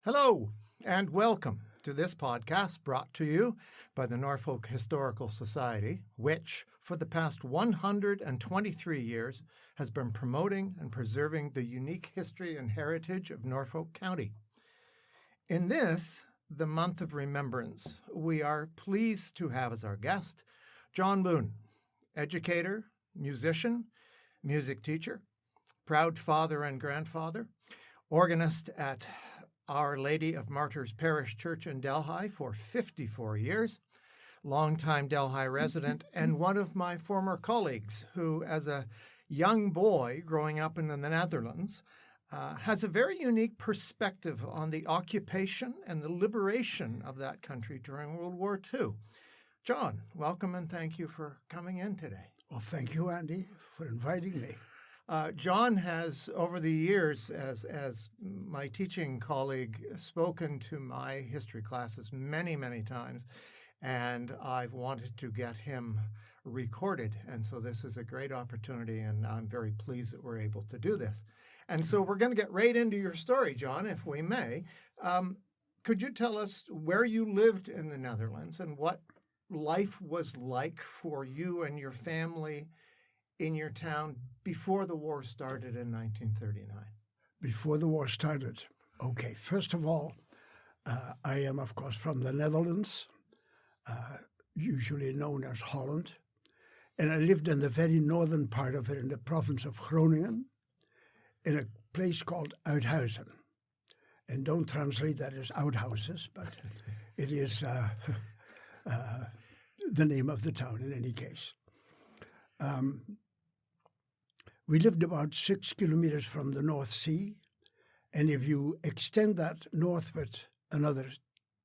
Hello, and welcome to this podcast brought to you by the Norfolk Historical Society, which, for the past 123 years, has been promoting and preserving the unique history and heritage of Norfolk County. In this, the month of remembrance, we are pleased to have as our guest John Boon, educator, musician, music teacher, proud father and grandfather, organist at Our Lady of Martyrs Parish Church in Delhi for 54 years, longtime Delhi resident, and one of my former colleagues who, as a young boy growing up in the Netherlands, has a very unique perspective on the occupation and the liberation of that country during World War II. John, welcome and thank you for coming in today. Well, thank you, Andy, for inviting me. John has, over the years, as my teaching colleague, spoken to my history classes many, many times, and I've wanted to get him recorded. And so this is a great opportunity, and I'm very pleased that we're able to do this. And so we're going to get right into your story, John, if we may. Could you tell us where you lived in the Netherlands and what life was like for you and your family in your town before the war started in 1939? Before the war started. Okay, first of all, I am, of course, from the Netherlands, usually known as Holland. And I lived in the very northern part of it, in the province of Groningen, in a place called Uithuizen. And don't translate that as outhouses, but it is the name of the town in any case. We lived about 6 kilometers from the North Sea, and if you extend that northward another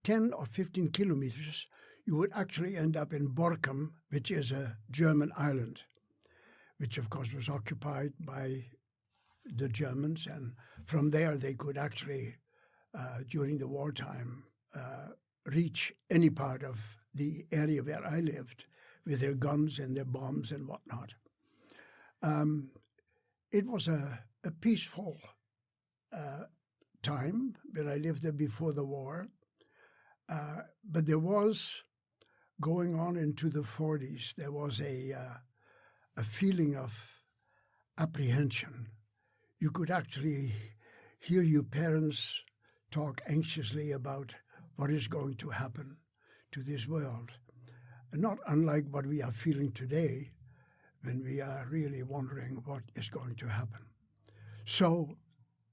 10 or 15 kilometers, you would actually end up in Borkum, which is a German island, which of course was occupied by the Germans, and from there they could actually, during the wartime, reach any part of the area where I lived with their guns and their bombs and whatnot. It was a peaceful time when I lived there before the war, but there was, going on into the 40s, there was a feeling of apprehension. You could actually hear your parents talk anxiously about what is going to happen to this world, not unlike what we are feeling today, when we are really wondering what is going to happen. So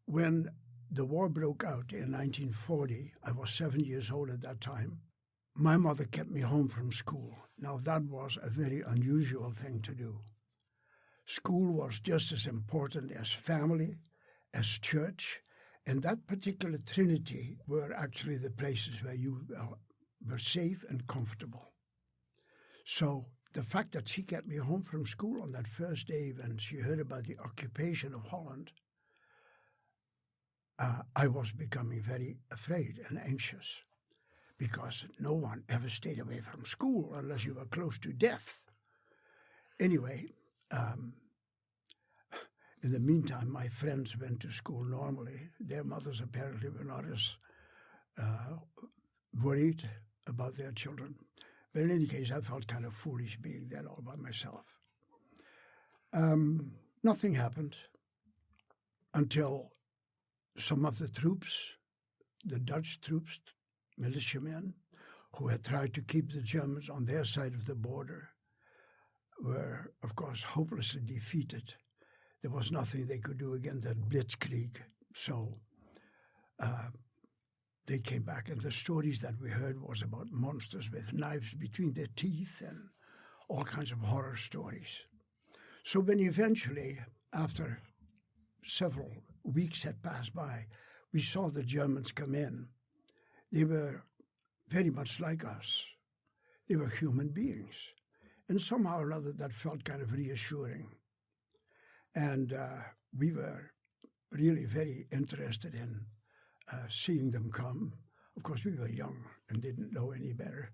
when the war broke out in 1940, I was 7 years old at that time, my mother kept me home from school. Now that was a very unusual thing to do. School was just as important as family, as church, and that particular trinity were actually the places where you were safe and comfortable. So the fact that she kept me home from school on that first day when she heard about the occupation of Holland, I was becoming very afraid and anxious because no one ever stayed away from school unless you were close to death. Anyway, in the meantime, my friends went to school normally. Their mothers apparently were not as worried about their children. But in any case, I felt kind of foolish being there all by myself. Nothing happened until some of the troops, the Dutch troops, militiamen, who had tried to keep the Germans on their side of the border, were, of course, hopelessly defeated. There was nothing they could do against that blitzkrieg. So they came back, and the stories that we heard was about monsters with knives between their teeth and all kinds of horror stories. So when eventually, after several weeks had passed by, we saw the Germans come in, they were very much like us. They were human beings. And somehow or other that felt kind of reassuring. And we were really very interested in seeing them come. Of course, we were young and didn't know any better.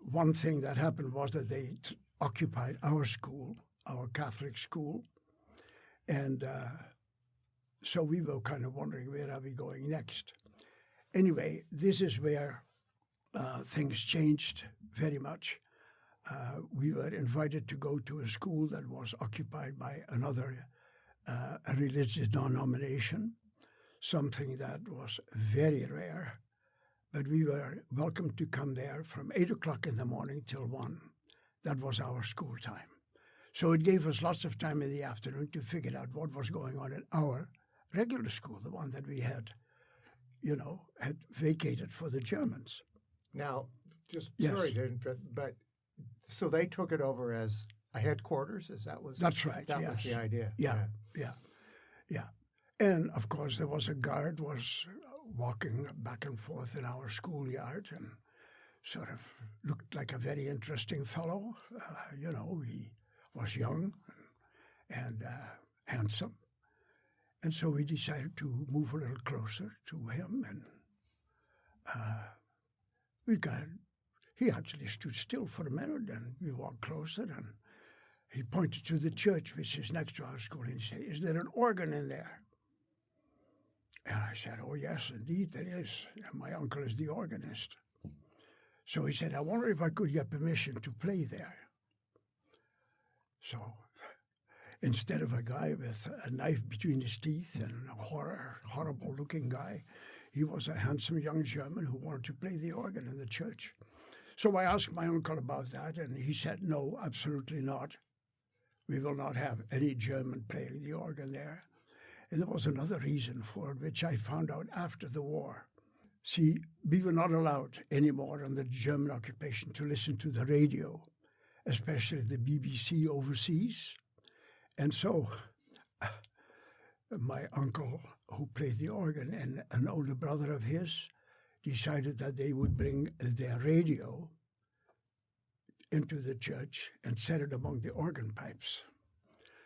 One thing that happened was that they occupied our school, our Catholic school. And so we were kind of wondering, where are we going next? Anyway, this is where things changed very much. We were invited to go to a school that was occupied by another a religious denomination, something that was very rare. But we were welcome to come there from 8 o'clock in the morning till 1. That was our school time. So it gave us lots of time in the afternoon to figure out what was going on in our regular school, the one that we had vacated for the Germans. Now, just Yes. sorry to interrupt, but so they took it over as a headquarters? That's right, That was yes. the idea. Yeah. And of course, there was a guard was walking back and forth in our schoolyard and sort of looked like a very interesting fellow. He was young and handsome. And so we decided to move a little closer to him. And he actually stood still for a minute, and we walked closer, and he pointed to the church, which is next to our school, and he said, "Is there an organ in there?" And I said, "Oh, yes, indeed, there is. And my uncle is the organist." So he said, "I wonder if I could get permission to play there." So instead of a guy with a knife between his teeth and a horrible-looking guy, he was a handsome young German who wanted to play the organ in the church. So I asked my uncle about that, and he said, "No, absolutely not. We will not have any German playing the organ there." And there was another reason for it, which I found out after the war. See, we were not allowed anymore under the German occupation to listen to the radio, especially the BBC overseas. And so my uncle, who played the organ, and an older brother of his, decided that they would bring their radio into the church and set it among the organ pipes.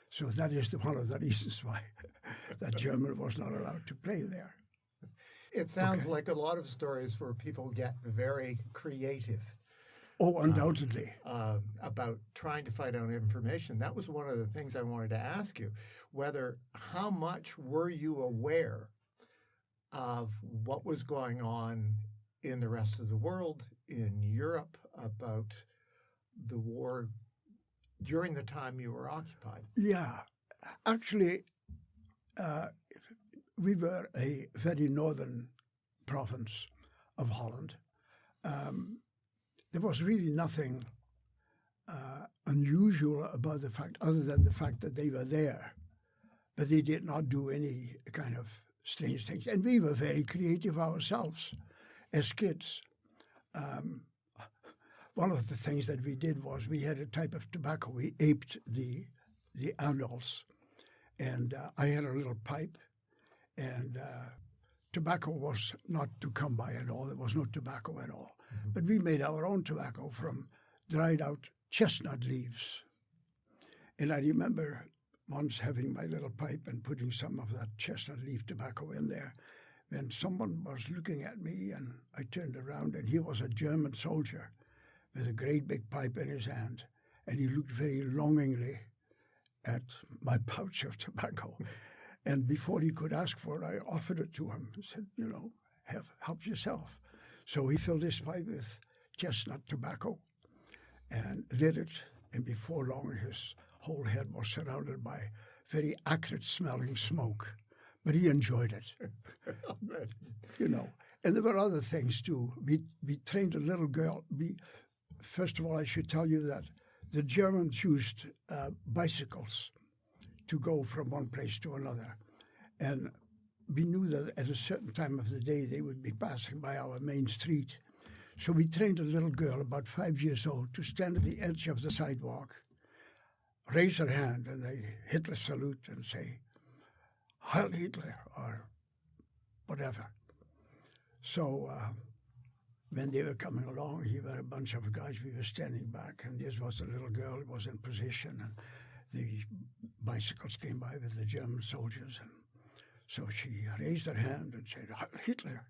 So that is one of the reasons why that German was not allowed to play there. It sounds like a lot of stories where people get very creative. Oh, undoubtedly. About trying to find out information. That was one of the things I wanted to ask you, how much were you aware of what was going on in the rest of the world, in Europe, about the war during the time you were occupied? Yeah. Actually, we were a very northern province of Holland. There was really nothing unusual about the fact, other than the fact that they were there. But they did not do any kind of strange things. And we were very creative ourselves as kids. One of the things that we did was we had a type of tobacco. We aped the adults. And I had a little pipe. And tobacco was not to come by at all. There was no tobacco at all. Mm-hmm. But we made our own tobacco from dried out chestnut leaves. And I remember once having my little pipe and putting some of that chestnut leaf tobacco in there, when someone was looking at me, and I turned around, and he was a German soldier with a great big pipe in his hand, and he looked very longingly at my pouch of tobacco. And before he could ask for it, I offered it to him and said, help yourself. So he filled his pipe with chestnut tobacco and lit it, and before long his whole head was surrounded by very acrid-smelling smoke. But he enjoyed it, And there were other things too. We trained a little girl. First of all, I should tell you that the Germans used bicycles to go from one place to another. And we knew that at a certain time of the day they would be passing by our main street. So we trained a little girl, about 5 years old, to stand at the edge of the sidewalk, raise her hand, and they Hitler salute and say, "Heil Hitler," or whatever. So when they were coming along, here were a bunch of guys. We were standing back, and this was a little girl who was in position, and the bicycles came by with the German soldiers. And so she raised her hand and said, "Heil Hitler."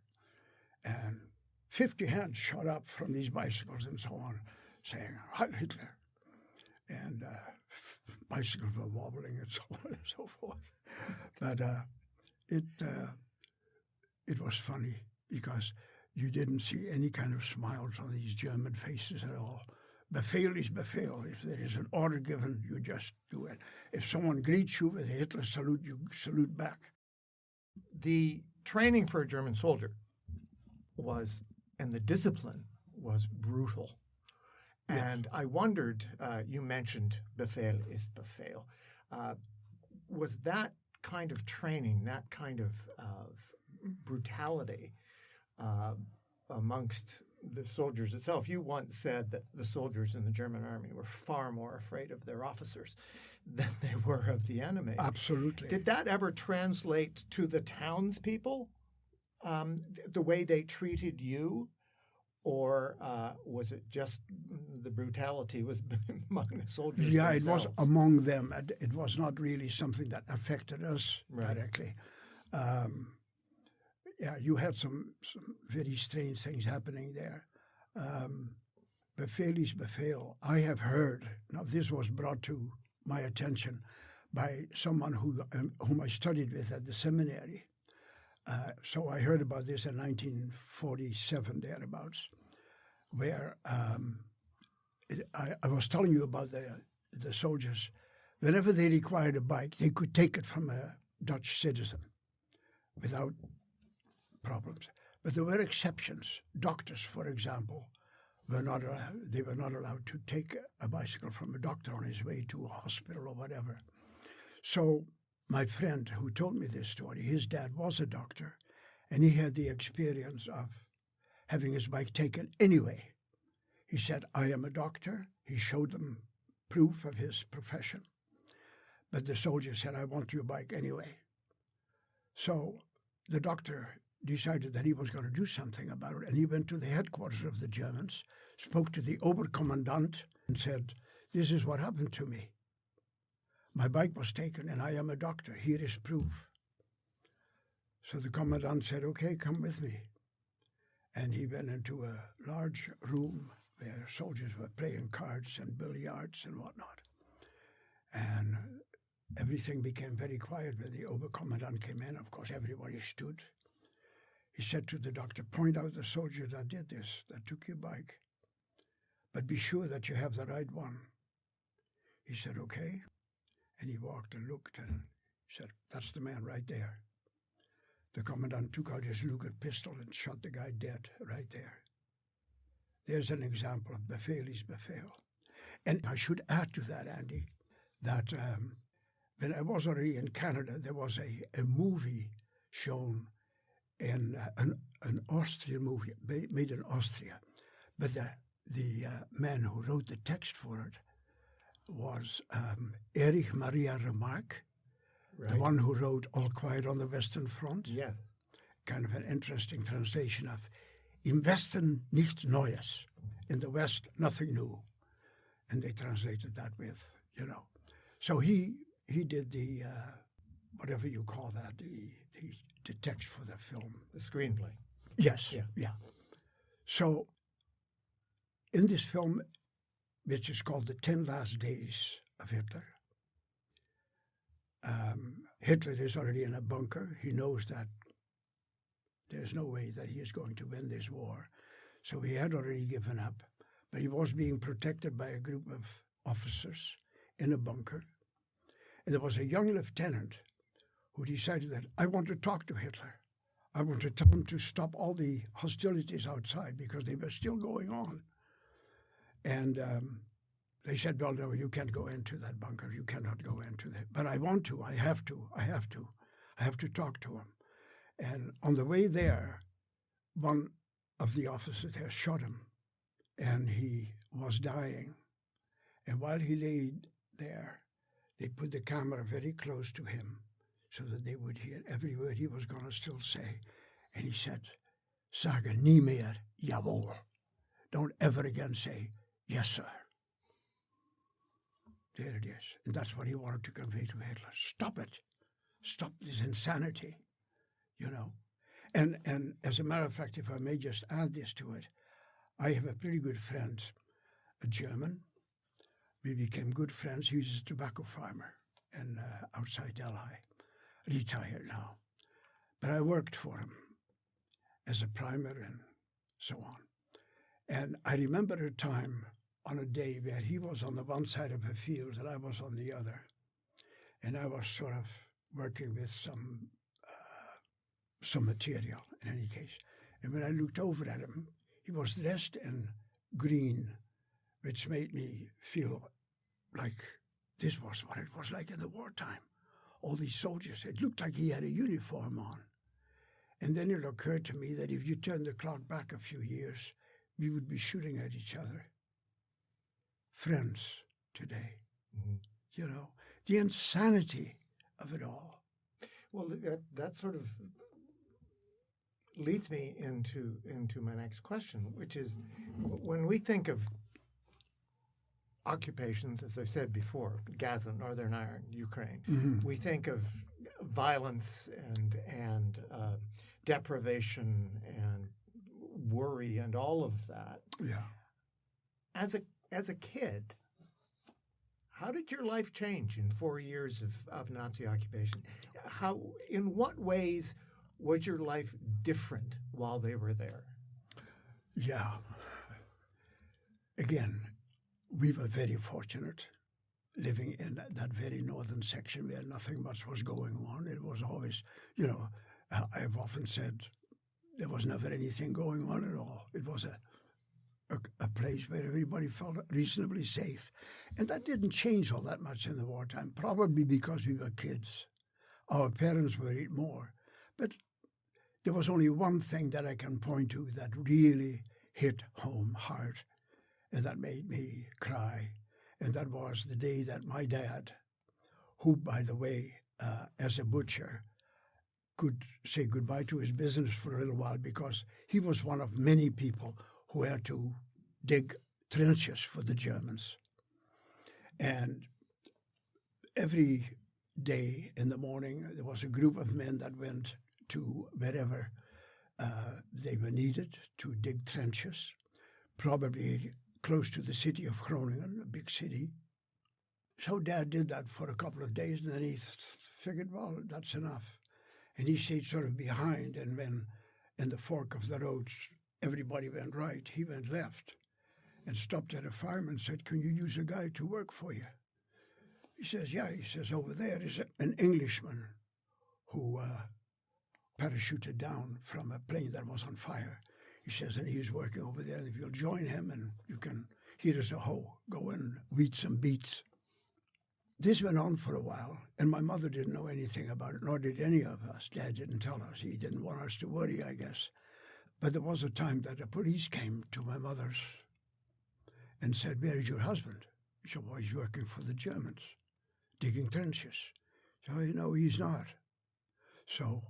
And 50 hands shot up from these bicycles and so on, saying, "Heil Hitler." And bicycles were wobbling and so on and so forth. But it was funny. because you didn't see any kind of smiles on these German faces at all. Befehl is Befehl. If there is an order given, you just do it. If someone greets you with a Hitler salute, you salute back. The training for a German soldier was, and the discipline was brutal. Yes. And I wondered, you mentioned Befehl ist Befehl. Was that kind of training, that kind of brutality amongst the soldiers itself? You once said that the soldiers in the German army were far more afraid of their officers than they were of the enemy. Absolutely. Did that ever translate to the townspeople, the way they treated you? Or was it just the brutality was among the soldiers Yeah, themselves? it was among them. It was not really something that affected us Right. directly. Yeah, you had some very strange things happening there. Befehl is Befehl. I have heard, now this was brought to my attention by someone whom I studied with at the seminary. So I heard about this in 1947, thereabouts, where I was telling you about the soldiers. Whenever they required a bike, they could take it from a Dutch citizen without problems. But there were exceptions. Doctors, for example, were not allowed to take a bicycle from a doctor on his way to a hospital or whatever. So my friend who told me this story, his dad was a doctor, and he had the experience of having his bike taken anyway. He said, I am a doctor. He showed them proof of his profession. But the soldier said, I want your bike anyway. So the doctor decided that he was going to do something about it, and he went to the headquarters of the Germans, spoke to the Oberkommandant, and said, this is what happened to me. My bike was taken, and I am a doctor. Here is proof. So the commandant said, okay, come with me. And he went into a large room where soldiers were playing cards and billiards and whatnot. And everything became very quiet when the Oberkommandant came in. Of course, everybody stood. He said to the doctor, point out the soldier that did this, that took your bike. But be sure that you have the right one. He said, okay. And he walked and looked and said, that's the man right there. The commandant took out his Luger pistol and shot the guy dead right there. There's an example of Befehl is Befehl. And I should add to that, Andy, that when I was already in Canada, there was a movie shown in an Austrian movie made in Austria. But the man who wrote the text for it was Erich Maria Remarque, Right. the one who wrote All Quiet on the Western Front. Yes. Kind of an interesting translation of Im Westen nichts Neues. In the West, nothing new. And they translated that with, So he did the, whatever you call that, the text for the film. The screenplay. Yes, Yeah. yeah. So in this film, which is called The 10 Last Days of Hitler, Hitler is already in a bunker. He knows that there's no way that he is going to win this war. So he had already given up, but he was being protected by a group of officers in a bunker. And there was a young lieutenant who decided that I want to talk to Hitler. I want to tell him to stop all the hostilities outside because they were still going on. And they said, well, no, you can't go into that bunker. You cannot go into that. But I want to. I have to. I have to talk to him. And on the way there, one of the officers there shot him, and he was dying. And while he lay there, they put the camera very close to him so that they would hear every word he was going to still say. And he said, Sage nie mehr, jawohl. Don't ever again say, yes, sir. There it is. And that's what he wanted to convey to Hitler. Stop it. Stop this insanity, And as a matter of fact, if I may just add this to it, I have a pretty good friend, a German. We became good friends. He was a tobacco farmer outside Delhi, retired now. But I worked for him. as a primer and so on. And I remember a time on a day where he was on the one side of a field and I was on the other. And I was sort of working with some material in any case. And when I looked over at him, he was dressed in green, which made me feel like this was what it was like in the wartime. All these soldiers, it looked like he had a uniform on. And then it occurred to me that if you turn the clock back a few years, we would be shooting at each other. Friends today. Mm-hmm. You know, the insanity of it all. Well, that sort of leads me into my next question, which is when we think of occupations, as I said before, Gaza, Northern Ireland, Ukraine, mm-hmm. we think of violence and deprivation and worry and all of that. Yeah. As a kid, how did your life change in 4 years of Nazi occupation? In what ways was your life different while they were there? Yeah. Again, we were very fortunate living in that very northern section where nothing much was going on. It was always, I've often said there was never anything going on at all. It was a place where everybody felt reasonably safe. And that didn't change all that much in the wartime, probably because we were kids. Our parents worried more. But there was only one thing that I can point to that really hit home hard and that made me cry. And that was the day that my dad, who, by the way, as a butcher, could say goodbye to his business for a little while because he was one of many people who had to dig trenches for the Germans. And every day in the morning, there was a group of men that went to wherever they were needed to dig trenches, probably close to the city of Groningen, a big city. So Dad did that for a couple of days, and then he figured, well, that's enough. And he stayed sort of behind, and when in the fork of the roads everybody went right, he went left and stopped at a fireman and said, can you use a guy to work for you? He says, yeah. He says, over there is an Englishman who parachuted down from a plane that was on fire. He says, and he's working over there, and if you'll join him and you can, here is a hoe, go and weed some beets. This went on for a while, and my mother didn't know anything about it, nor did any of us. Dad didn't tell us. He didn't want us to worry, I guess. But there was a time that the police came to my mother's and said, where is your husband? She said, well, he's working for the Germans, digging trenches. So, no, he's not. So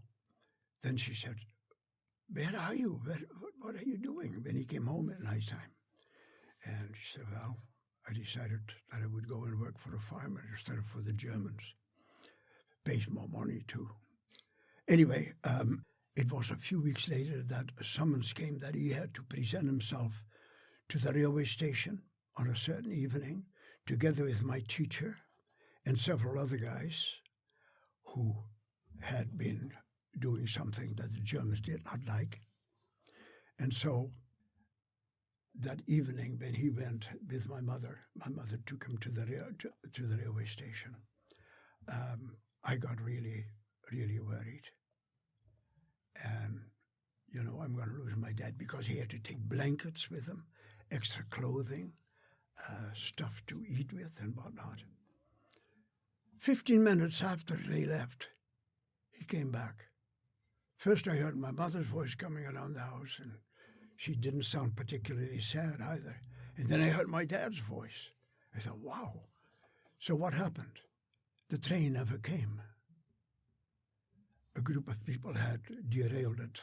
then she said, where are you? What are you doing? When he came home at nighttime. And she said, well, I decided that I would go and work for a farmer instead of for the Germans. Pays more money, too. Anyway, it was a few weeks later that a summons came that he had to present himself to the railway station on a certain evening, together with my teacher and several other guys who had been doing something that the Germans did not like. And so that evening when he went with my mother took him to the railway station. I got really, really worried. And, I'm going to lose my dad because he had to take blankets with him, extra clothing, stuff to eat with and whatnot. 15 minutes after they left, he came back. First I heard my mother's voice coming around the house, and she didn't sound particularly sad either. And then I heard my dad's voice. I thought, wow. So what happened? The train never came. A group of people had derailed it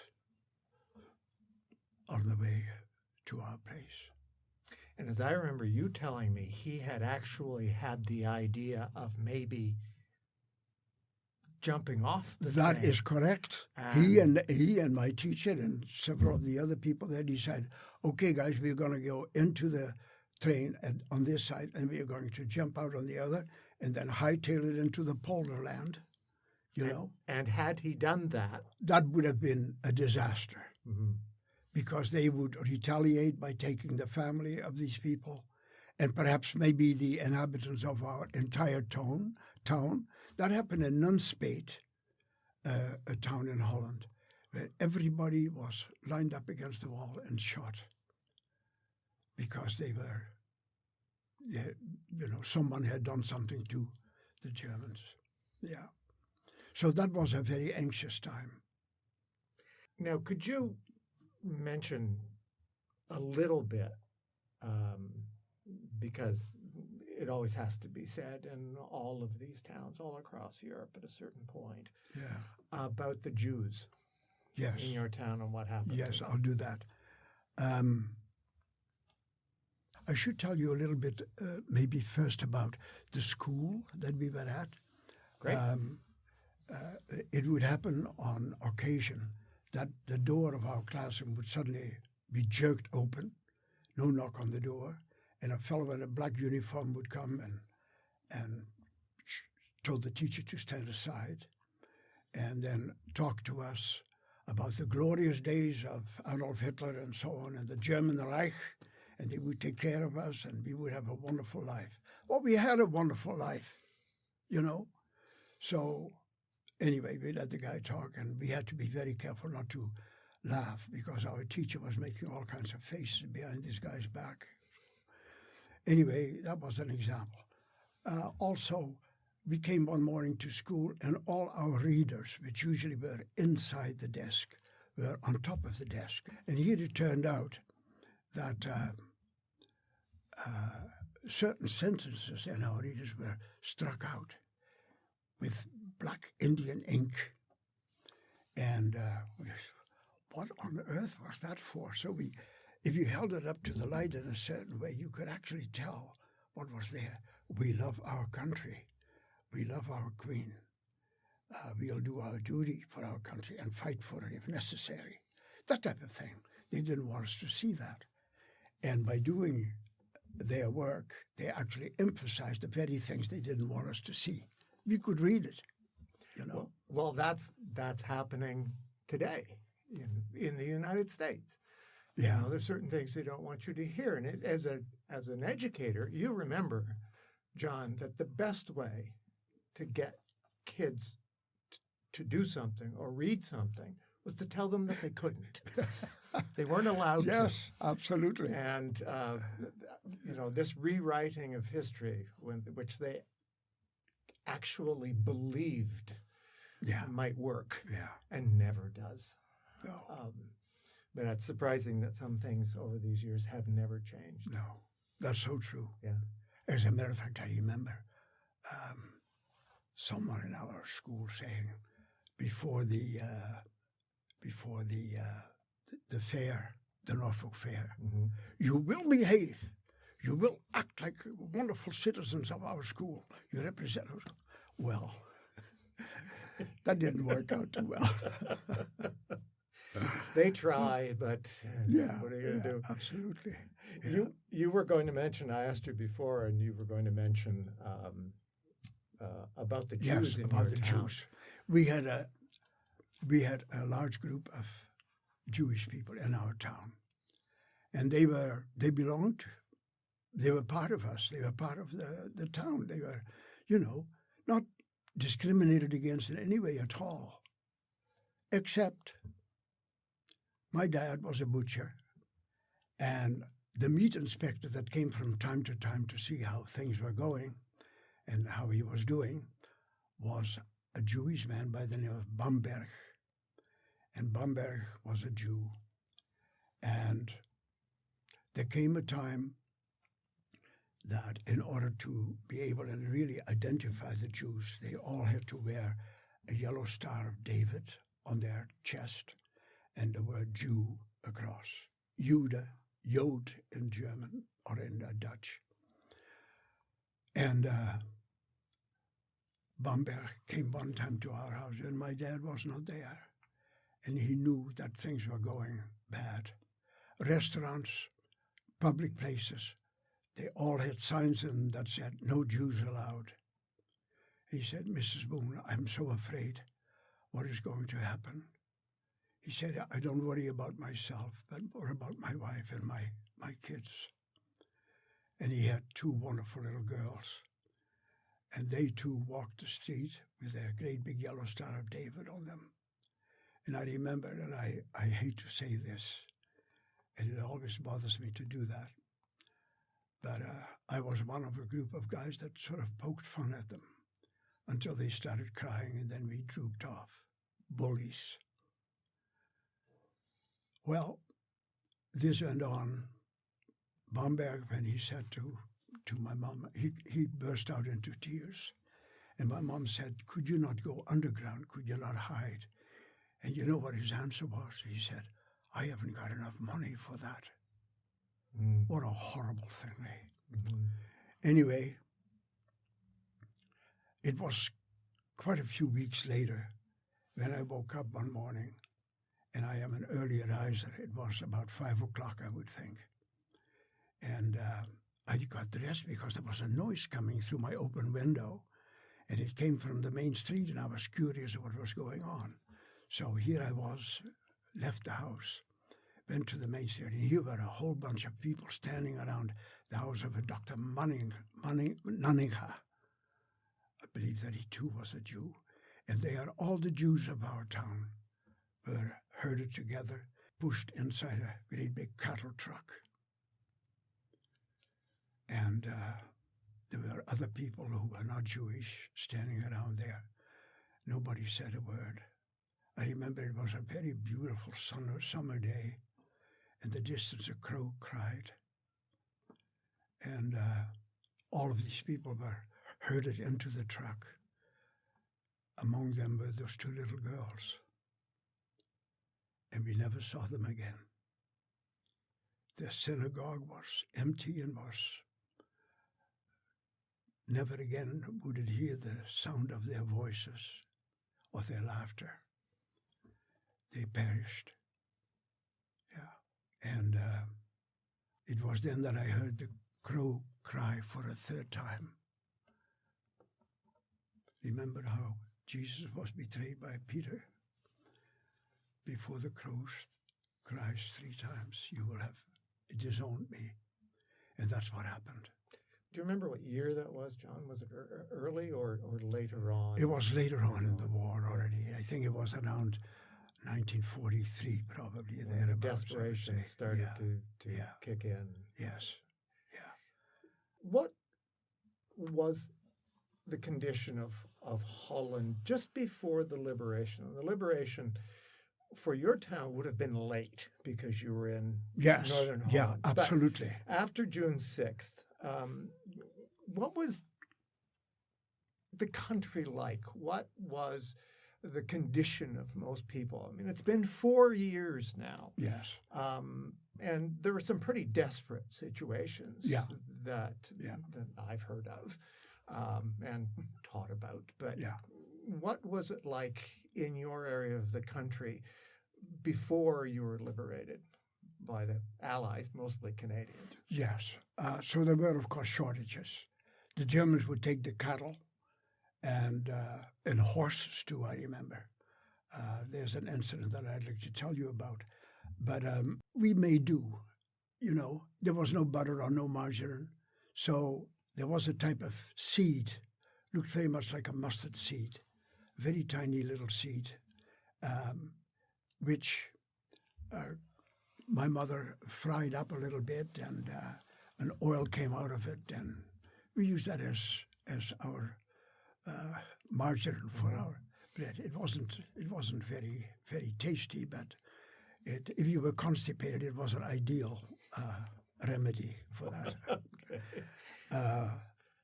on the way to our place. And as I remember you telling me, he had actually had the idea of maybe jumping off the train. That is correct. He and my teacher and several of the other people there decided, okay, guys, we're going to go into the train on this side, and we are going to jump out on the other, and then hightail it into the polder land, And had he done that? That would have been a disaster. Mm-hmm. because they would retaliate by taking the family of these people and perhaps maybe the inhabitants of our entire town. That happened in Nunspeet, a town in Holland, where everybody was lined up against the wall and shot because someone had done something to the Germans. Yeah. So that was a very anxious time. Now, could you mention a little bit, because it always has to be said in all of these towns all across Europe at a certain point, about the Jews in your town and what happened? Yes, I'll do that. I should tell you a little bit, maybe first about the school that we were at. Great. It would happen on occasion that the door of our classroom would suddenly be jerked open, no knock on the door, and a fellow in a black uniform would come and told the teacher to stand aside and then talk to us about the glorious days of Adolf Hitler and so on, and the German Reich, and they would take care of us, and we would have a wonderful life. Well, we had a wonderful life, So anyway, we let the guy talk, and we had to be very careful not to laugh because our teacher was making all kinds of faces behind this guy's back. Anyway, that was an example. Also, we came one morning to school, and all our readers, which usually were inside the desk, were on top of the desk. And here it turned out that certain sentences in our readers were struck out with black Indian ink. And what on earth was that for? So if you held it up to the light in a certain way, you could actually tell what was there. We love our country. We love our queen. We'll do our duty for our country and fight for it if necessary. That type of thing. They didn't want us to see that. And by doing their work, they actually emphasized the very things they didn't want us to see. We could read it, Well, that's happening today in the United States. Yeah. There's certain things they don't want you to hear. And as an educator, you remember, John, that the best way to get kids to do something or read something was to tell them that they couldn't. They weren't allowed to. Yes, absolutely. And, this rewriting of history, which they actually believed might work and never does. No. But it's surprising that some things over these years have never changed. No, that's so true. Yeah. As a matter of fact, I remember someone in our school saying before the fair, the Norfolk Fair, you will behave. You will act like wonderful citizens of our school. You represent our school. Well, that didn't work out too well. They try, but what are you going to do? Absolutely. Yeah. You were going to mention, I asked you before, and you were going to mention about the Jews in about your the town. Jews. We had a large group of Jewish people in our town, and they were part of us. They were part of the town. They were, not discriminated against in any way at all, except my dad was a butcher, and the meat inspector that came from time to time to see how things were going and how he was doing was a Jewish man by the name of Bamberg. And Bamberg was a Jew. And there came a time that in order to be able to really identify the Jews, they all had to wear a yellow Star of David on their chest and the word Jew across. Jude, Jod in German or in Dutch. And Bamberg came one time to our house and my dad was not there. And he knew that things were going bad. Restaurants, public places, they all had signs in them that said, no Jews allowed. He said, Mrs. Boon, I'm so afraid. What is going to happen? He said, I don't worry about myself, but more about my wife and my kids. And he had two wonderful little girls. And they too walked the street with their great big yellow Star of David on them. And I remember, and I hate to say this, and it always bothers me to do that, but I was one of a group of guys that sort of poked fun at them until they started crying, and then we drooped off. Bullies. Well, this went on. Bamberg, when he said to my mom, he burst out into tears. And my mom said, could you not go underground? Could you not hide? And you know what his answer was? He said, I haven't got enough money for that. Mm. What a horrible thing, eh? Mm-hmm. Anyway, it was quite a few weeks later when I woke up one morning, and I am an early riser. It was about 5 o'clock, I would think. And I got dressed because there was a noise coming through my open window, and it came from the main street, and I was curious what was going on. So here I was, left the house, went to the main street, and here were a whole bunch of people standing around the house of a Dr. Nanninga. I believe that he too was a Jew. And they are all the Jews of our town were herded together, pushed inside a great big cattle truck. And there were other people who were not Jewish standing around there. Nobody said a word. I remember it was a very beautiful summer day. In the distance, a crow cried. And all of these people were herded into the truck. Among them were those two little girls. And we never saw them again. The synagogue was empty and was never again would it hear the sound of their voices or their laughter. They perished. Yeah. And it was then that I heard the crow cry for a third time. Remember how Jesus was betrayed by Peter? Before the crow cries 3 times, you will have disowned me. And that's what happened. Do you remember what year that was, John? Was it early or later on? It was later on in the war already. I think it was around 1943, probably. When the desperation started to kick in. Yes. Yeah. What was the condition of Holland just before the liberation? The liberation for your town would have been late because you were in northern Holland. Yeah, absolutely. But after June 6th, what was the country like? What was the condition of most people? I mean, it's been 4 years now. Yes. And there were some pretty desperate situations that I've heard of and taught about. But what was it like in your area of the country before you were liberated by the Allies, mostly Canadians? Yes. So there were, of course, shortages. The Germans would take the cattle and horses, too, I remember. There's an incident that I'd like to tell you about. But we made do. You know, there was no butter or no margarine. So there was a type of seed, looked very much like a mustard seed, very tiny little seed, which my mother fried up a little bit, and an oil came out of it, and we used that as our margarine for our bread. It wasn't very, very tasty, but if you were constipated, it was an ideal remedy for that. Okay.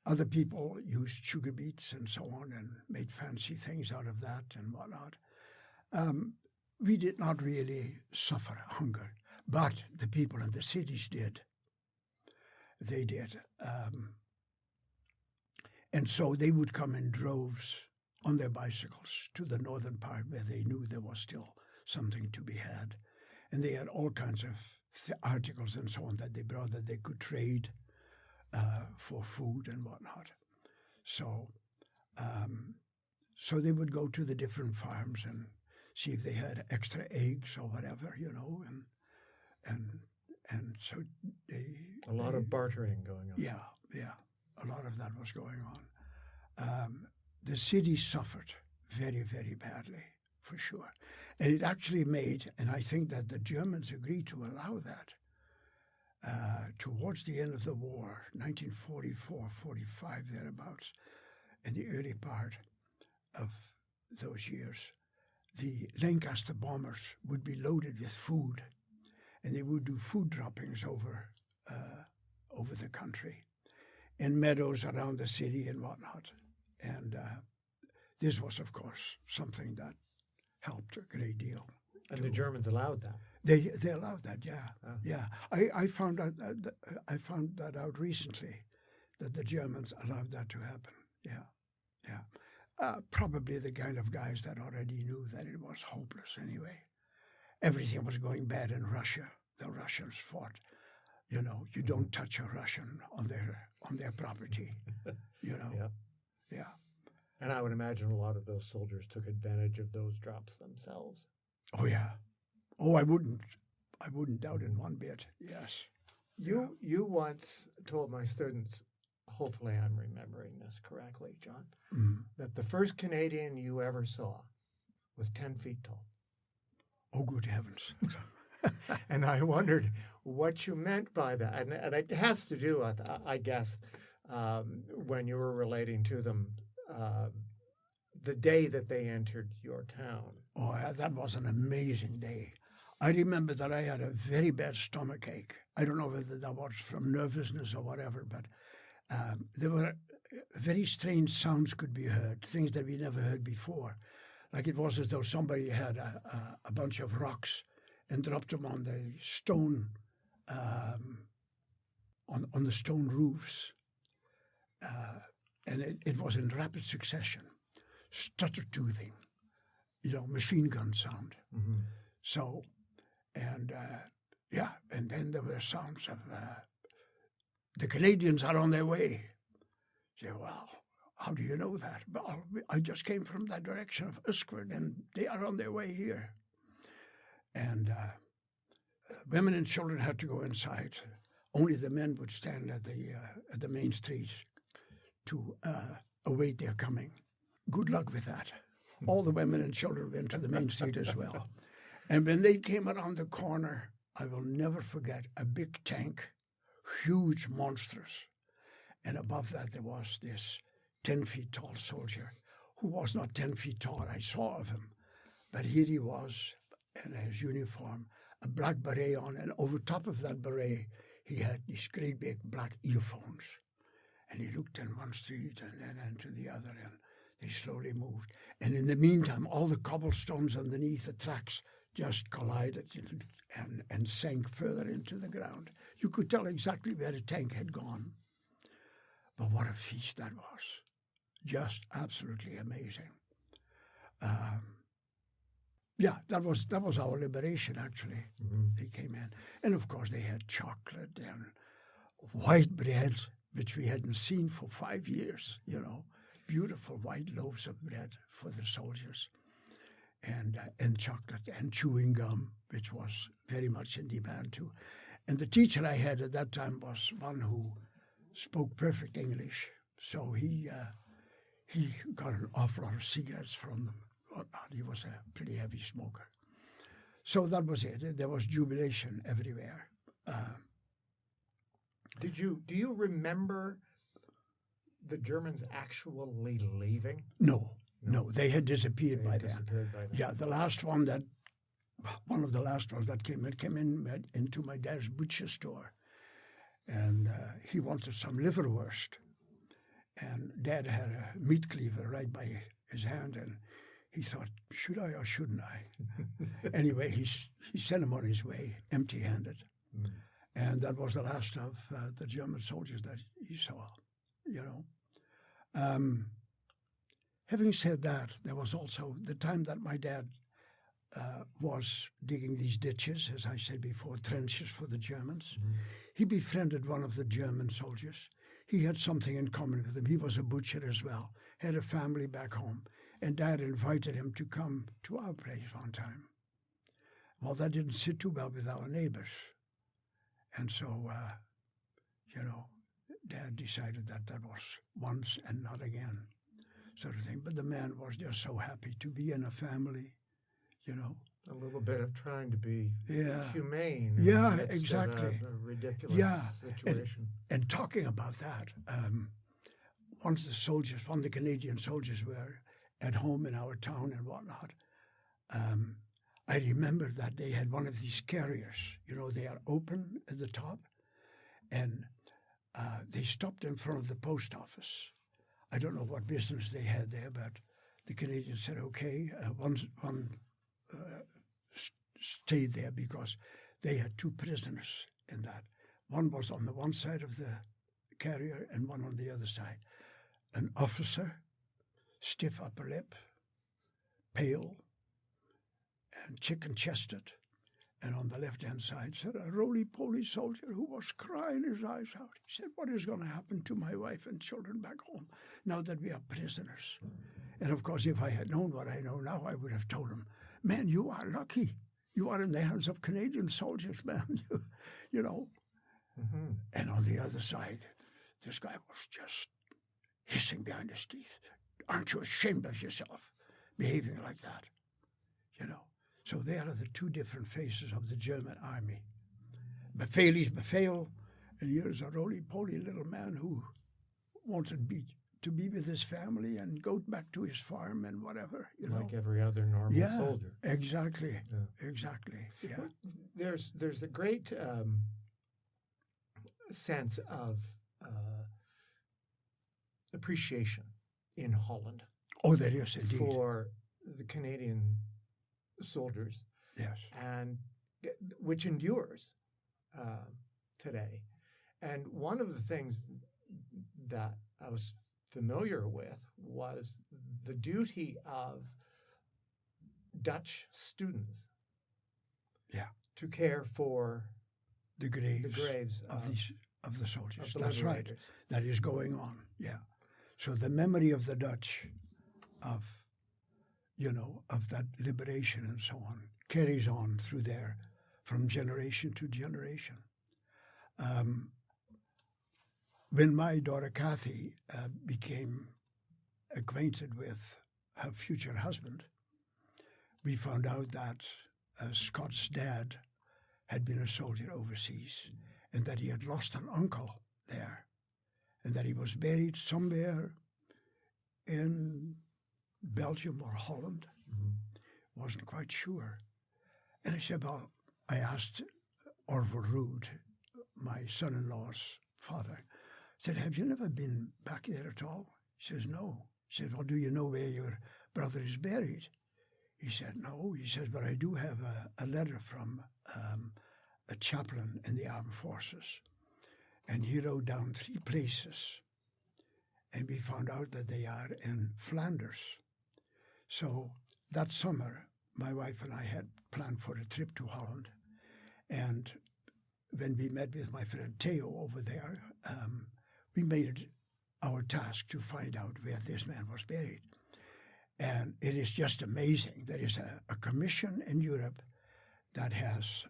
Other people used sugar beets and so on and made fancy things out of that and whatnot. We did not really suffer hunger, but the people in the cities did. They did. And so they would come in droves on their bicycles to the northern part where they knew there was still something to be had. And they had all kinds of articles and so on that they brought that they could trade for food and whatnot. So they would go to the different farms and see if they had extra eggs or whatever, and so A lot of bartering going on. Yeah, a lot of that was going on. The city suffered very, very badly, for sure. And it actually made, and I think that the Germans agreed to allow that, towards the end of the war, 1944, 45, thereabouts, in the early part of those years, the Lancaster bombers would be loaded with food, and they would do food droppings over the country, in meadows around the city and whatnot. And this was, of course, something that helped a great deal. And the Germans allowed that. They allowed that, yeah, Oh. yeah. I found that out recently, that the Germans allowed that to happen. Yeah. Probably the kind of guys that already knew that it was hopeless anyway. Everything was going bad in Russia. The Russians fought. You don't touch a Russian on their property. Yeah. Yeah. And I would imagine a lot of those soldiers took advantage of those drops themselves. Oh yeah. Oh, I wouldn't doubt it one bit. Yes. You once told my students, hopefully I'm remembering this correctly, John, that the first Canadian you ever saw was 10 feet tall. Oh, good heavens. And I wondered what you meant by that. And it has to do with, I guess, when you were relating to them, the day that they entered your town. Oh, that was an amazing day. I remember that I had a very bad stomach ache. I don't know whether that was from nervousness or whatever, but there were very strange sounds could be heard, things that we never heard before. Like it was as though somebody had a bunch of rocks and dropped them on the stone, on the stone roofs. And it was in rapid succession, stutter-toothing, machine gun sound. Mm-hmm. So, and then there were sounds of, the Canadians are on their way. Say, well, how do you know that? Well, I just came from that direction of Uskford, and they are on their way here. And women and children had to go inside. Only the men would stand at the main street to await their coming. Good luck with that. All the women and children went to the main street as well. And when they came around the corner, I will never forget a big tank, huge, monstrous. And above that there was this 10 feet tall soldier who was not 10 feet tall. I saw of him. But here he was in his uniform, a black beret on, and over top of that beret, he had these great big black earphones. And he looked in one street and then into the other, and they slowly moved. And in the meantime, all the cobblestones underneath the tracks just collided and sank further into the ground. You could tell exactly where the tank had gone. But what a feast that was. Just absolutely amazing. That was our liberation, actually. Mm-hmm. They came in. And of course they had chocolate and white bread, which we hadn't seen for 5 years, beautiful white loaves of bread for the soldiers, and chocolate and chewing gum, which was very much in demand too. And the teacher I had at that time was one who spoke perfect English, so he got an awful lot of cigarettes from them. He was a pretty heavy smoker. So that was it. There was jubilation everywhere. Do you remember the Germans actually leaving? No, they had disappeared by then. Disappeared by then. Yeah, one of the last ones that came into my dad's butcher store, and he wanted some liverwurst, and Dad had a meat cleaver right by his hand, and he thought, should I or shouldn't I? Anyway, he sent him on his way, empty-handed. Mm. And that was the last of the German soldiers that he saw, Having said that, there was also the time that my dad was digging these ditches, as I said before, trenches for the Germans. Mm-hmm. He befriended one of the German soldiers. He had something in common with him. He was a butcher as well, had a family back home. And Dad invited him to come to our place one time. Well, that didn't sit too well with our neighbors. And so, Dad decided that was once and not again, sort of thing. But the man was just so happy to be in a family, A little bit of trying to be Yeah. humane. Yeah, in the midst exactly. Of a ridiculous Yeah. situation. And talking about that, once the Canadian soldiers were at home in our town and whatnot, I remember that they had one of these carriers. They are open at the top, and they stopped in front of the post office. I don't know what business they had there, but the Canadians said, okay, one stayed there because they had two prisoners in that. One was on the one side of the carrier and one on the other side. An officer, stiff upper lip, pale, and chicken-chested. And on the left-hand side sat a roly-poly soldier who was crying his eyes out. He said, what is going to happen to my wife and children back home now that we are prisoners? And of course, if I had known what I know now, I would have told him, man, you are lucky. You are in the hands of Canadian soldiers, man. Mm-hmm. And on the other side, this guy was just hissing behind his teeth. Aren't you ashamed of yourself, behaving like that? So there are the two different faces of the German army. Befehl is Befehl, and here's a roly-poly little man who wanted to be with his family and go back to his farm and whatever. Like every other normal soldier. Exactly. Yeah. Exactly. Yeah. There's a great sense of appreciation in Holland. Oh, there is indeed. For the Canadian soldiers. Yes. And which endures today. And one of the things that I was familiar with was the duty of Dutch students. Yeah. To care for the graves of the soldiers. That's right. That is going on. Yeah. So the memory of the Dutch of that liberation and so on carries on through there from generation to generation. When my daughter Kathy became acquainted with her future husband, we found out that Scott's dad had been a soldier overseas and that he had lost an uncle there and that he was buried somewhere in Belgium or Holland. Mm-hmm. Wasn't quite sure. And I asked Orville Rood, my son-in-law's father, I said, have you never been back there at all? He says, no. He said, well, do you know where your brother is buried? He said, no. He says, but I do have a letter from a chaplain in the armed forces. And he wrote down 3 places. And we found out that they are in Flanders. So that summer, my wife and I had planned for a trip to Holland. And when we met with my friend Theo over there, we made it our task to find out where this man was buried. And it is just amazing. There is a commission in Europe that has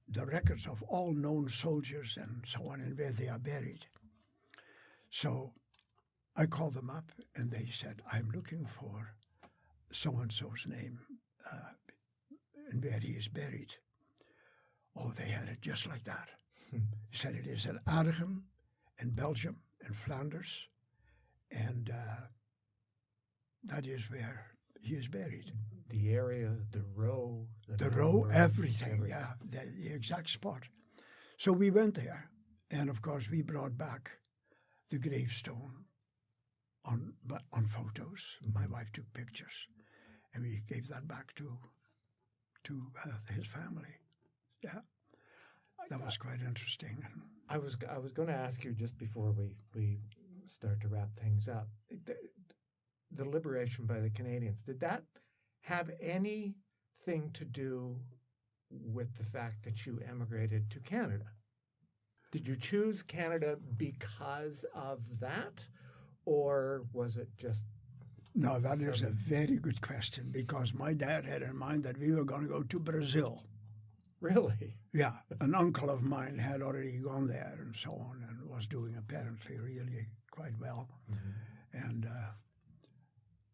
the records of all known soldiers and so on and where they are buried. So I called them up and they said, I'm looking for so-and-so's name and where he is buried. Oh, they had it just like that. He said it is in Arnhem, in Belgium, in Flanders, and that is where he is buried. The area, the row. The row, everything, yeah, the exact spot. So we went there, and of course we brought back the gravestone on photos. Mm-hmm. My wife took pictures, and we gave that back to his family. Yeah, that was quite interesting. I was going to ask you just before we start to wrap things up, the liberation by the Canadians, did that have anything to do with the fact that you emigrated to Canada? Did you choose Canada because of that, or was it just No, that is a very good question, because my dad had in mind that we were going to go to Brazil. Really? Yeah, an uncle of mine had already gone there and so on, and was doing apparently really quite well. Mm-hmm. And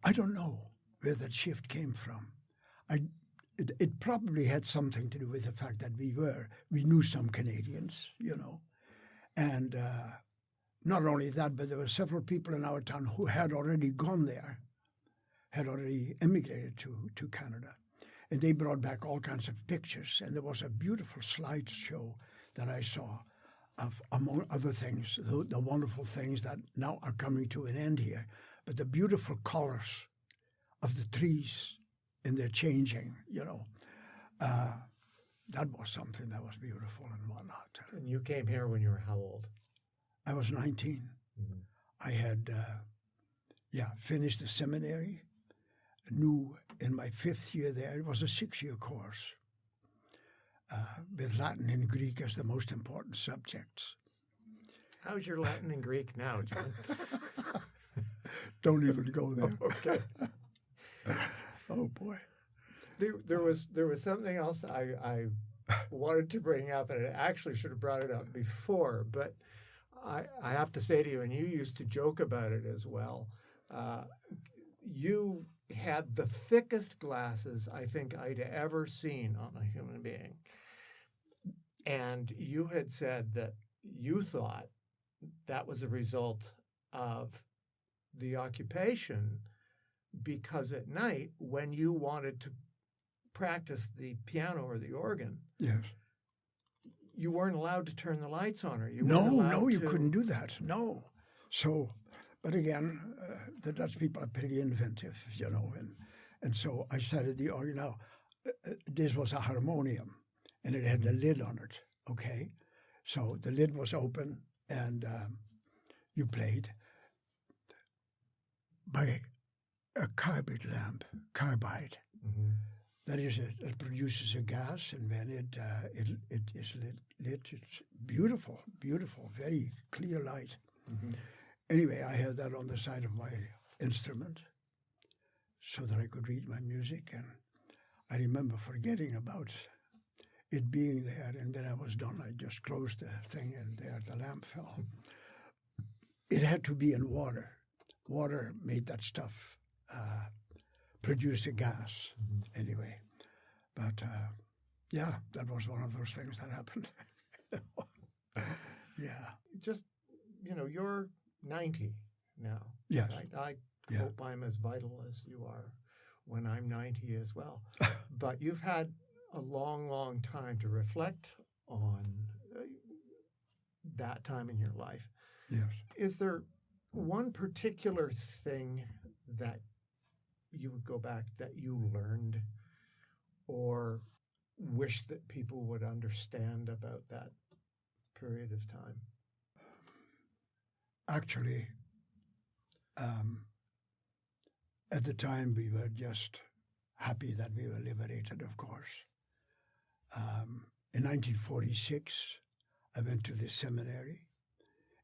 I don't know where that shift came from. It probably had something to do with the fact that we knew some Canadians, you know. And not only that, but there were several people in our town who had already gone there, had already emigrated to Canada. And they brought back all kinds of pictures. And there was a beautiful slideshow that I saw of, among other things, the wonderful things that now are coming to an end here, but the beautiful colors of the trees and they're changing, you know. That was something that was beautiful and whatnot. And you came here when you were how old? I was 19. Mm-hmm. I had, finished the seminary. Knew in my 5th year there, it was a 6-year course with Latin and Greek as the most important subjects. How's your Latin and Greek now, John? Don't even go there. Okay. Oh boy. There was something else I wanted to bring up, and I actually should have brought it up before, but I have to say to you, and you used to joke about it as well, you had the thickest glasses I think I'd ever seen on a human being. And you had said that you thought that was a result of the occupation, because at night when you wanted to practice the piano or the organ, yes, you weren't allowed to turn the lights on, or you you couldn't do that. No. So, but again, the Dutch people are pretty inventive, you know, and so I started the organ. Now, this was a harmonium, and it had a lid on it, okay? So the lid was open, and you played by a carbide lamp, carbide. Mm-hmm. That is, it produces a gas, and when it is lit, it's beautiful, very clear light. Mm-hmm. Anyway, I had that on the side of my instrument so that I could read my music, and I remember forgetting about it being there, and when I was done, I just closed the thing, and there the lamp fell. It had to be in water. Water made that stuff produce a gas, anyway. But, that was one of those things that happened. Yeah. Just, you're 90 now. Yes. Right? I hope I'm as vital as you are when I'm 90 as well. But you've had a long, long time to reflect on that time in your life. Yes. Is there one particular thing that you would go back that you learned or wish that people would understand about that period of time? Actually, at the time we were just happy that we were liberated, of course. In 1946, I went to the seminary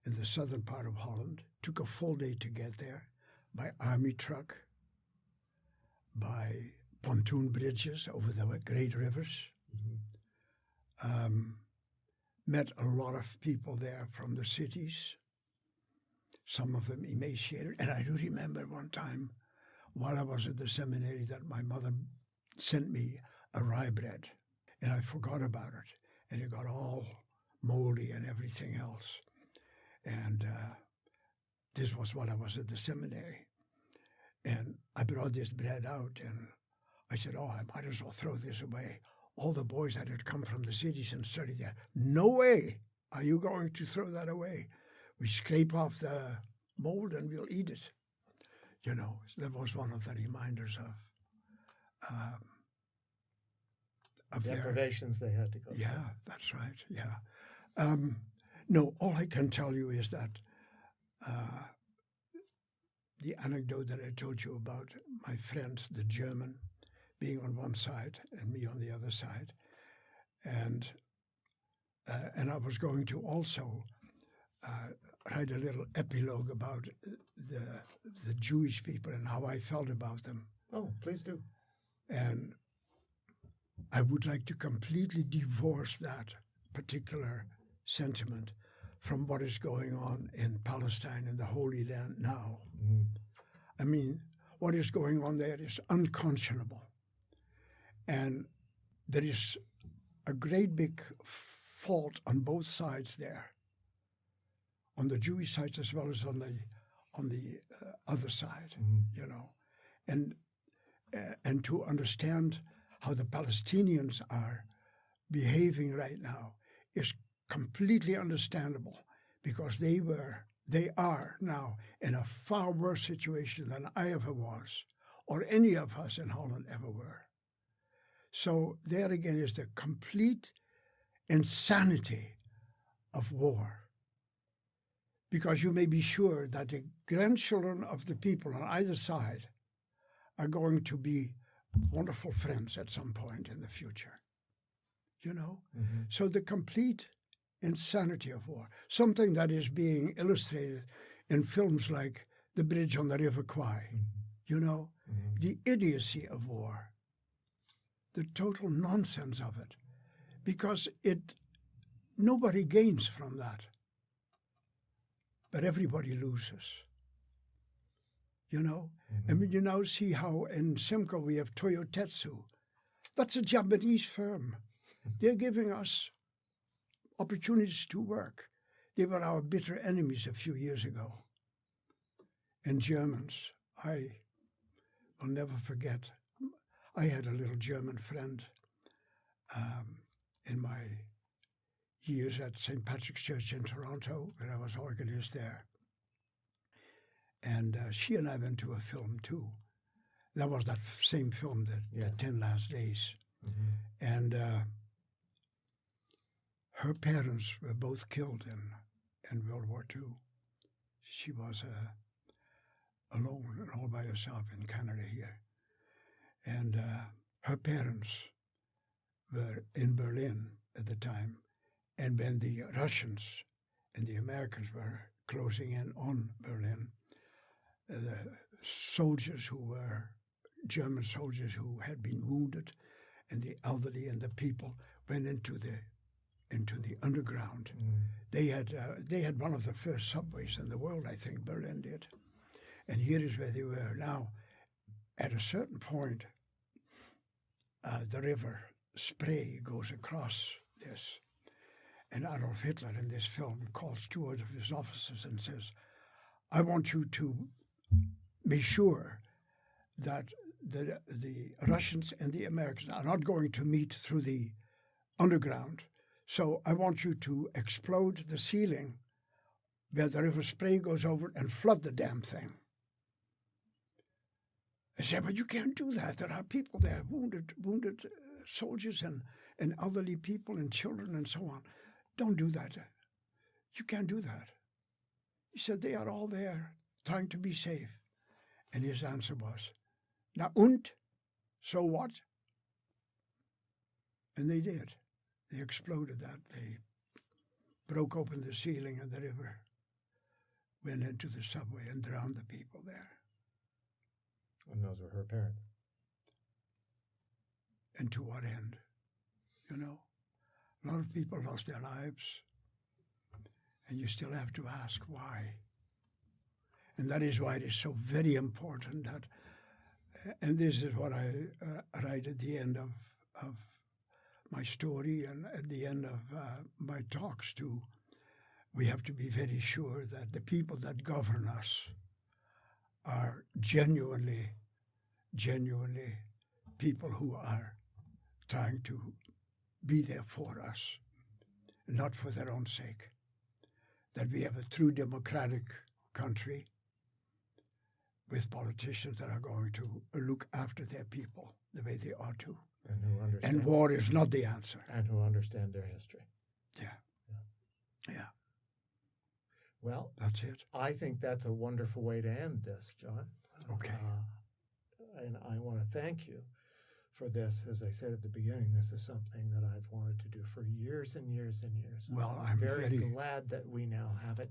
in the southern part of Holland. Took a full day to get there by army truck, by pontoon bridges over the great rivers. Mm-hmm. Met a lot of people there from the cities, some of them emaciated. And I do remember one time while I was at the seminary that my mother sent me a rye bread, and I forgot about it. And it got all moldy and everything else. And this was while I was at the seminary. And I brought this bread out, and I said, I might as well throw this away. All the boys that had come from the cities and studied there, no way are you going to throw that away. We scrape off the mold and we'll eat it. That was one of the reminders of the deprivations they had to go through. Yeah, that's right, yeah. No, all I can tell you is that the anecdote that I told you about my friend, the German, being on one side and me on the other side. And I was going to also write a little epilogue about the Jewish people and how I felt about them. Oh, please do. And I would like to completely divorce that particular sentiment from what is going on in Palestine and the Holy Land now. Mm. I mean, what is going on there is unconscionable. And there is a great big fault on both sides there, on the Jewish side as well as on the other side, you know. And to understand how the Palestinians are behaving right now is completely understandable, because they are now in a far worse situation than I ever was, or any of us in Holland ever were. So there again is the complete insanity of war. Because you may be sure that the grandchildren of the people on either side are going to be wonderful friends at some point in the future. You know? Mm-hmm. So the complete insanity of war, something that is being illustrated in films like The Bridge on the River Kwai, you know? Mm-hmm. The idiocy of war, the total nonsense of it, because nobody gains from that, but everybody loses. You know? Mm-hmm. I mean, you now see how in Simcoe we have Toyotetsu. That's a Japanese firm. They're giving us opportunities to work. They were our bitter enemies a few years ago. And Germans, I will never forget. I had a little German friend in my years at St. Patrick's Church in Toronto, where I was organist there. And she and I went to a film too. That was that same film, the 10 Last Days. Mm-hmm. And her parents were both killed in World War II. She was alone and all by herself in Canada here. And her parents were in Berlin at the time. And when the Russians and the Americans were closing in on Berlin, the soldiers who were German soldiers who had been wounded, and the elderly and the people went into the underground. Mm. They had one of the first subways in the world, I think Berlin did. And here is where they were. Now, at a certain point, the river Spree goes across this. And Adolf Hitler in this film calls two of his officers and says, I want you to make sure that the Russians and the Americans are not going to meet through the underground. So I want you to explode the ceiling where the river Spree goes over and flood the damn thing. I said, but you can't do that. There are people there, wounded soldiers and elderly people and children and so on. Don't do that. You can't do that. He said, they are all there trying to be safe. And his answer was, na und? So what? And they did. They exploded that. They broke open the ceiling and the river went into the subway and drowned the people there. And those were her parents. And to what end? You know, a lot of people lost their lives, and you still have to ask why. And that is why it is so very important that, and this is what I write at the end of my story and at the end of my talks too. We have to be very sure that the people that govern us are genuinely people who are trying to be there for us, not for their own sake. That we have a true democratic country with politicians that are going to look after their people the way they ought to. And who understand. And war is not the answer. And who understand their history. Yeah. Well, that's it. I think that's a wonderful way to end this, John. Okay. And I want to thank you for this. As I said at the beginning, this is something that I've wanted to do for years and years and years. Well, I'm very glad that we now have it.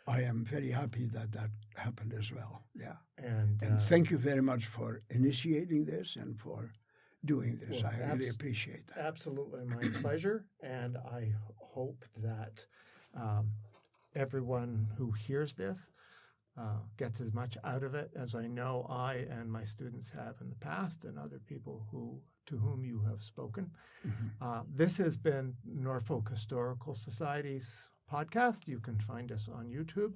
I am very happy that that happened as well. Yeah. And Thank you very much for initiating this and for doing this. Well, I really appreciate that. Absolutely my pleasure. And I hope that everyone who hears this gets as much out of it as I know I and my students have in the past, and other people to whom you have spoken. This has been Norfolk Historical Society's podcast. You can find us on YouTube.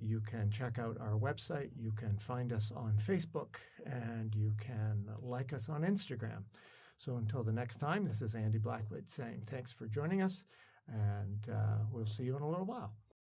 You can check out our website. You can find us on Facebook, and you can like us on Instagram. So until the next time, this is Andy Blackwood saying thanks for joining us, and we'll see you in a little while.